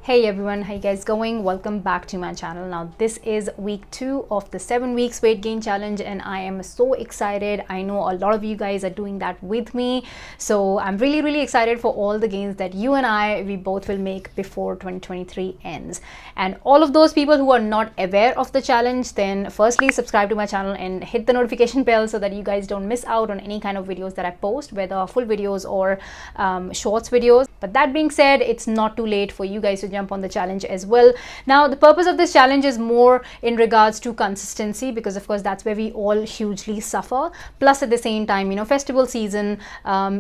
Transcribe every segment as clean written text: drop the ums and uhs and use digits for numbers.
Hey everyone, how you guys going? Welcome back to my channel. Now this is week 2 of the 7 weeks weight gain challenge and I am so excited. I know a lot of you guys are doing that with me. So I'm really excited for all the gains that you and we both will make before 2023 ends. And all of those people who are not aware of the challenge, then firstly subscribe to my channel and hit the notification bell so that you guys don't miss out on any kind of videos that I post, whether full videos or shorts videos. But that being said, it's not too late for you guys to jump on the challenge as well. Now the purpose of this challenge is more in regards to consistency, because of course that's where we all hugely suffer. Plus at the same time, festival season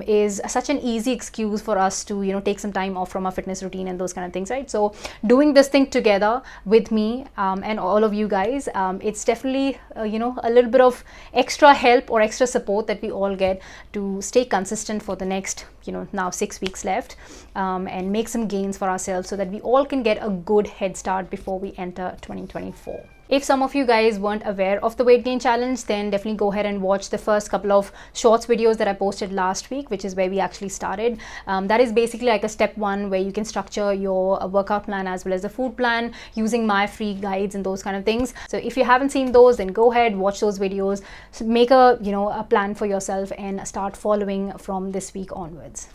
is such an easy excuse for us to take some time off from our fitness routine and those kind of things, right? So doing this thing together with me and all of you guys, it's definitely a little bit of extra help or extra support that we all get to stay consistent for the next now 6 weeks left, and make some gains for ourselves so that we all can get a good head start before we enter 2024. If some of you guys weren't aware of the weight gain challenge, then definitely go ahead and watch the first couple of shorts videos that I posted last week, which is where we actually started. That is basically like a step 1 where you can structure your workout plan as well as the food plan using my free guides and those kind of things. So if you haven't seen those, then go ahead, watch those videos, make a plan for yourself and start following from this week onwards.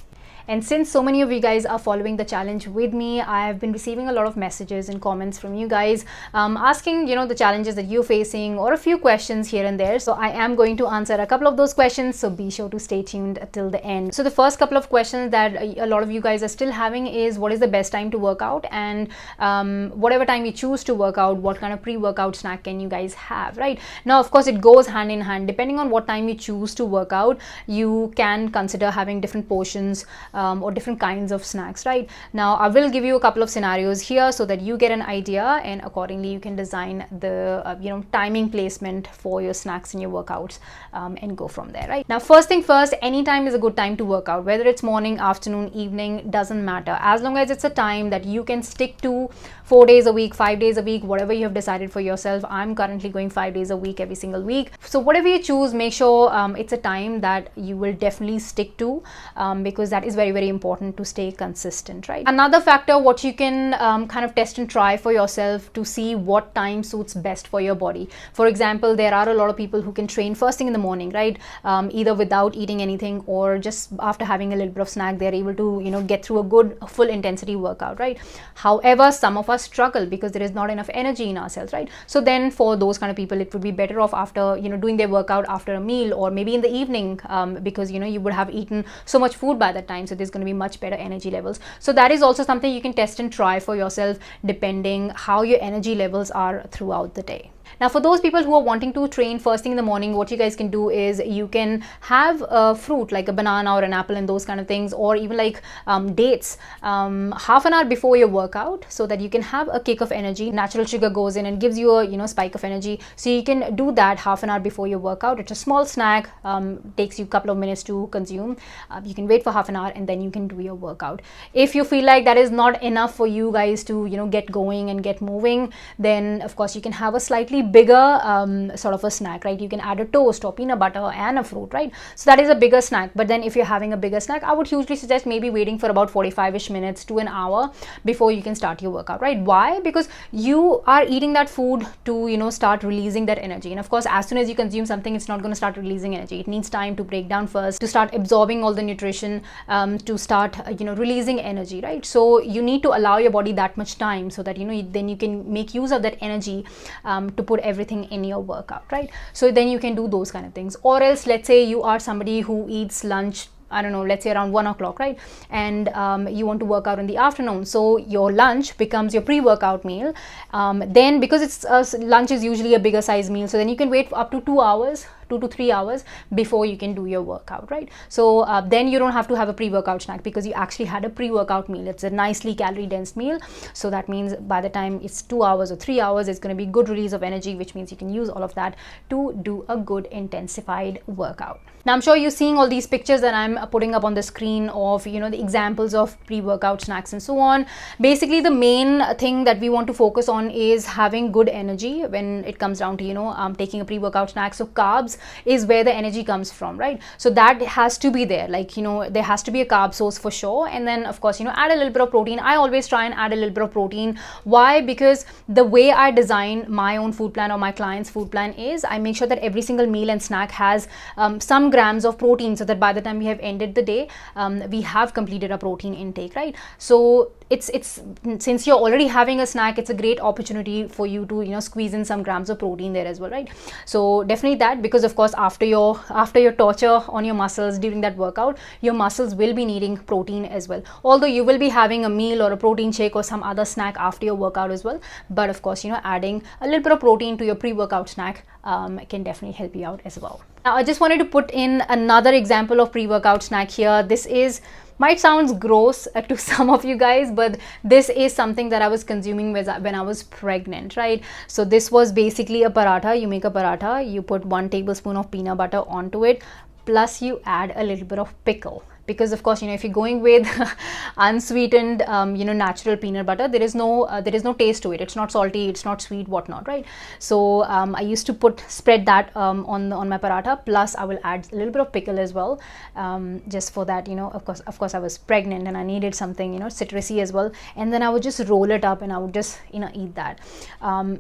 And since so many of you guys are following the challenge with me, I have been receiving a lot of messages and comments from you guys asking, the challenges that you're facing or a few questions here and there. So I am going to answer a couple of those questions. So be sure to stay tuned till the end. So the first couple of questions that a lot of you guys are still having is, what is the best time to work out? And whatever time you choose to work out, what kind of pre-workout snack can you guys have, right? Now, of course, it goes hand in hand. Depending on what time you choose to work out, you can consider having different portions or different kinds of snacks, right? Now I will give you a couple of scenarios here so that you get an idea, and accordingly you can design the timing placement for your snacks and your workouts, and go from there, right? Now first thing first, any time is a good time to work out, whether it's morning, afternoon, evening, doesn't matter, as long as it's a time that you can stick to 4 days a week, 5 days a week, whatever you have decided for yourself. I'm currently going 5 days a week every single week. So whatever you choose, make sure it's a time that you will definitely stick to, because that is very important to stay consistent, right? Another factor, what you can kind of test and try for yourself to see what time suits best for your body. For example, there are a lot of people who can train first thing in the morning, right? Either without eating anything or just after having a little bit of snack, they're able to get through a good full intensity workout, right? However, some of us struggle because there is not enough energy in ourselves, right? So then for those kind of people, it would be better off after doing their workout after a meal, or maybe in the evening, because you would have eaten so much food by that time, so there's going to be much better energy levels. So that is also something you can test and try for yourself, depending how your energy levels are throughout the day. Now for those people who are wanting to train first thing in the morning, what you guys can do is you can have a fruit like a banana or an apple and those kind of things, or even like dates half an hour before your workout, so that you can have a kick of energy. Natural sugar goes in and gives you a spike of energy, so you can do that half an hour before your workout. It's a small snack, takes you a couple of minutes to consume. You can wait for half an hour and then you can do your workout. If you feel like that is not enough for you guys to get going and get moving, then of course you can have a slightly bigger sort of a snack, right? You can add a toast or peanut butter and a fruit, right? So that is a bigger snack. But then if you're having a bigger snack, I would hugely suggest maybe waiting for about 45-ish minutes to an hour before you can start your workout, right? Why? Because you are eating that food to start releasing that energy, and of course as soon as you consume something, it's not going to start releasing energy. It needs time to break down first, to start absorbing all the nutrition, to start releasing energy, right? So you need to allow your body that much time so that then you can make use of that energy to put everything in your workout, right? So then you can do those kind of things. Or else, let's say you are somebody who eats lunch, I don't know, let's say around 1 o'clock, right? And you want to work out in the afternoon, so your lunch becomes your pre-workout meal. Then because it's lunch is usually a bigger size meal, so then you can wait for up to 2 hours, 2 to 3 hours before you can do your workout, right? So then you don't have to have a pre-workout snack because you actually had a pre-workout meal. It's a nicely calorie dense meal, so that means by the time it's 2 hours or 3 hours, it's going to be good release of energy, which means you can use all of that to do a good intensified workout. Now I'm sure you're seeing all these pictures that I'm putting up on the screen of the examples of pre-workout snacks and so on. Basically the main thing that we want to focus on is having good energy when it comes down to taking a pre-workout snack. So carbs is where the energy comes from, right? So that has to be there. Like, you know, there has to be a carb source for sure. And then of course, you know, add a little bit of protein. I always try and add a little bit of protein. Why? Because the way I design my own food plan or my client's food plan is I make sure that every single meal and snack has some grams of protein, so that by the time we have ended the day, we have completed a protein intake, right? So it's since you're already having a snack, it's a great opportunity for you to, you know, squeeze in some grams of protein there as well, right? So definitely that, because of course after your torture on your muscles during that workout, your muscles will be needing protein as well, although you will be having a meal or a protein shake or some other snack after your workout as well. But of course, you know, adding a little bit of protein to your pre-workout snack can definitely help you out as well. Now I just wanted to put in another example of pre-workout snack here. This is might sounds gross to some of you guys, but this is something that I was consuming when I was pregnant, right? So this was basically a paratha. You make a paratha, you put 1 tablespoon of peanut butter onto it, plus you add a little bit of pickle. Because of course, you know, if you're going with unsweetened, you know, natural peanut butter, there is no taste to it. It's not salty, it's not sweet, whatnot, right? So I used to spread that on my paratha. Plus, I will add a little bit of pickle as well, just for that, you know. Of course, I was pregnant and I needed something, you know, citrusy as well. And then I would just roll it up and I would just, you know, eat that.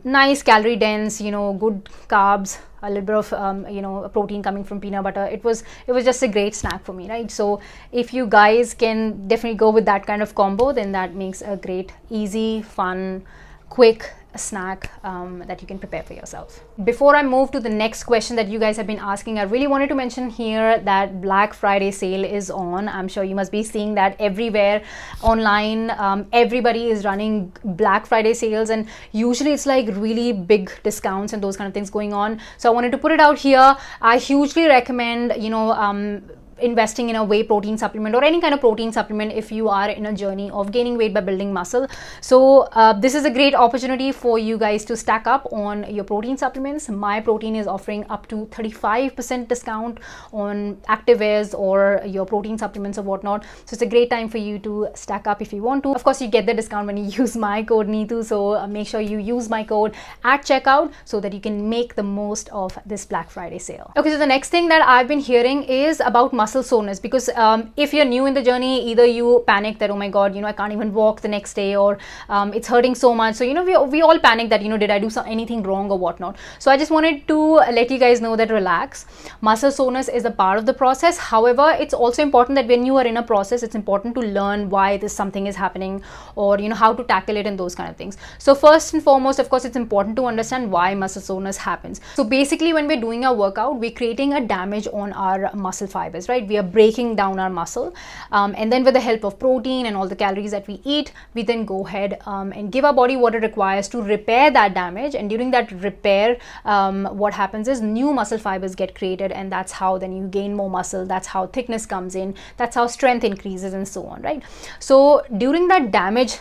Nice, calorie dense, you know, good carbs, a little bit of you know, protein coming from peanut butter. It was just a great snack for me, right? So if you guys can definitely go with that kind of combo, then that makes a great, easy, fun, quick snack that you can prepare for yourself. Before I move to the next question that you guys have been asking, I really wanted to mention here that Black Friday sale is on. I'm sure you must be seeing that everywhere online. Everybody is running Black Friday sales, and usually it's like really big discounts and those kind of things going on. So I wanted to put it out here. I hugely recommend, you know, investing in a whey protein supplement or any kind of protein supplement if you are in a journey of gaining weight by building muscle. So this is a great opportunity for you guys to stack up on your protein supplements. My Protein is offering up to 35% discount on activewears or your protein supplements or whatnot. So it's a great time for you to stack up if you want to. Of course, you get the discount when you use my code Neetu. So make sure you use my code at checkout so that you can make the most of this Black Friday sale. Okay, so the next thing that I've been hearing is about muscle soreness, because if you're new in the journey, either you panic that, oh my god, you know, I can't even walk the next day, or it's hurting so much. So, you know, we all panic that, you know, did I do anything wrong or whatnot. So I just wanted to let you guys know that relax. Muscle soreness is a part of the process. However, it's also important that when you are in a process, it's important to learn why this something is happening, or, you know, how to tackle it and those kind of things. So first and foremost, of course, it's important to understand why muscle soreness happens. So basically, when we're doing our workout, we're creating a damage on our muscle fibers, right? We are breaking down our muscle, and then with the help of protein and all the calories that we eat, we then go ahead and give our body what it requires to repair that damage. And during that repair, what happens is new muscle fibers get created, and that's how then you gain more muscle. That's how thickness comes in, that's how strength increases, and so on, right? So during that damage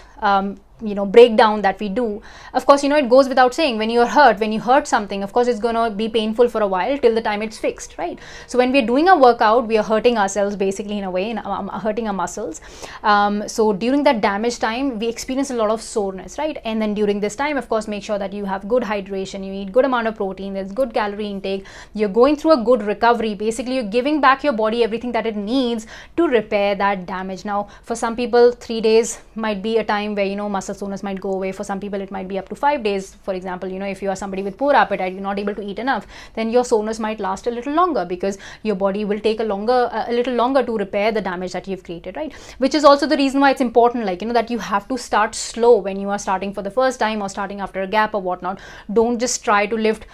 you know, breakdown that we do, of course, you know, it goes without saying, when you hurt something, of course it's gonna be painful for a while till the time it's fixed, right? So when we're doing a workout, we are hurting ourselves basically, in a way, hurting our muscles. So during that damage time, we experience a lot of soreness, right? And then during this time, of course, make sure that you have good hydration, you eat good amount of protein, there's good calorie intake, you're going through a good recovery. Basically, you're giving back your body everything that it needs to repair that damage. Now, for some people, 3 days might be a time where, you know, muscle soreness might go away. For some people, it might be up to 5 days. For example, you know, if you are somebody with poor appetite, you're not able to eat enough, then your soreness might last a little longer, because your body will take a little longer to repair the damage that you've created, right? Which is also the reason why it's important, like, you know, that you have to start slow when you are starting for the first time or starting after a gap or whatnot. Don't just try to lift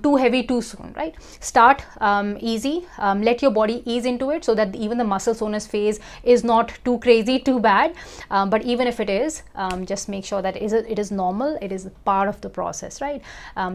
too heavy too soon, right? Start easy, let your body ease into it, so that even the muscle soreness phase is not too crazy, too bad. But even if it is, just make sure that it is normal, it is part of the process, right?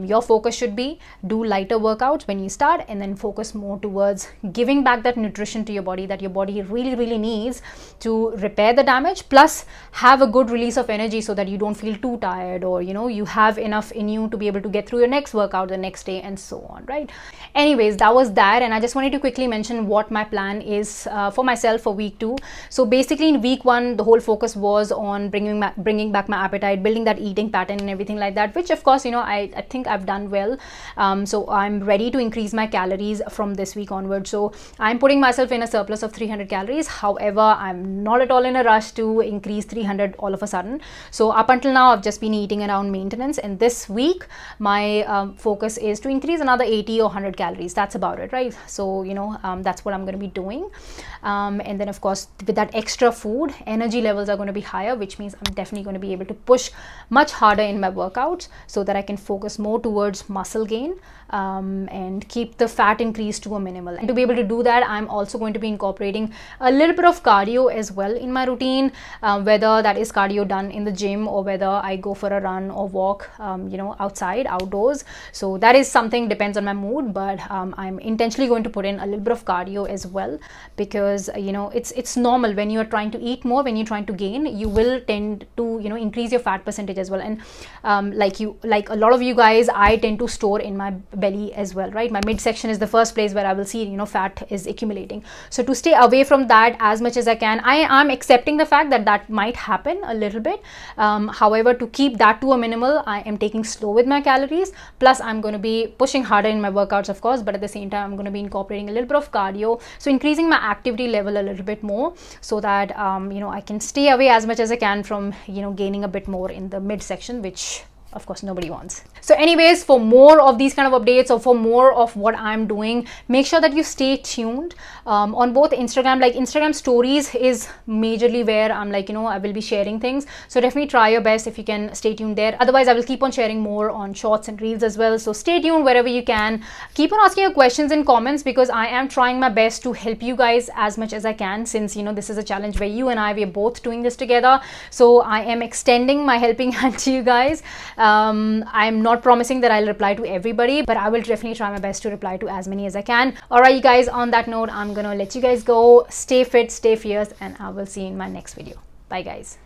Your focus should be do lighter workouts when you start, and then focus more towards giving back that nutrition to your body that your body really needs to repair the damage, plus have a good release of energy so that you don't feel too tired, or, you know, you have enough in you to be able to get through your next workout the next day, and so on, right? Anyways, that was that, and I just wanted to quickly mention what my plan is for myself for week 2. So basically, in week 1, the whole focus was on bringing gaining back my appetite, building that eating pattern and everything like that, which of course, you know, I think I've done well. So I'm ready to increase my calories from this week onward. So I'm putting myself in a surplus of 300 calories. However, I'm not at all in a rush to increase 300 all of a sudden. So up until now, I've just been eating around maintenance, and this week my focus is to increase another 80 or 100 calories. That's about it, right? So, you know, that's what I'm going to be doing. And then of course, with that extra food, energy levels are going to be higher, which means I'm definitely going to be able to push much harder in my workouts so that I can focus more towards muscle gain and keep the fat increase to a minimal. And to be able to do that, I'm also going to be incorporating a little bit of cardio as well in my routine, whether that is cardio done in the gym or whether I go for a run or walk, you know, outside, outdoors. So that is something, depends on my mood, but I'm intentionally going to put in a little bit of cardio as well, because you know, it's normal when you're trying to eat more, when you're trying to gain, you will tend to, you know, increase your fat percentage as well. And like a lot of you guys, I tend to store in my belly as well, right? My midsection is the first place where I will see, you know, fat is accumulating. So to stay away from that as much as I can, I am accepting the fact that that might happen a little bit. However, to keep that to a minimal, I am taking slow with my calories. Plus, I'm going to be pushing harder in my workouts, of course, but at the same time, I'm going to be incorporating a little bit of cardio. So increasing my activity level a little bit more so that, you know, I can stay away as much as I can from, you know, gaining a bit more in the midsection, which of course nobody wants. So anyways, for more of these kind of updates or for more of what I'm doing, make sure that you stay tuned on both Instagram. Like Instagram stories is majorly where I'm like, you know, I will be sharing things. So definitely try your best if you can stay tuned there. Otherwise, I will keep on sharing more on shorts and reels as well. So stay tuned wherever you can. Keep on asking your questions in comments, because I am trying my best to help you guys as much as I can, since, you know, this is a challenge where you and I, we're both doing this together. So I am extending my helping hand to you guys. I'm not promising that I'll reply to everybody, but I will definitely try my best to reply to as many as I can. All right, you guys, on that note, I'm gonna let you guys go. Stay fit, stay fierce, and I will see you in my next video. Bye, guys.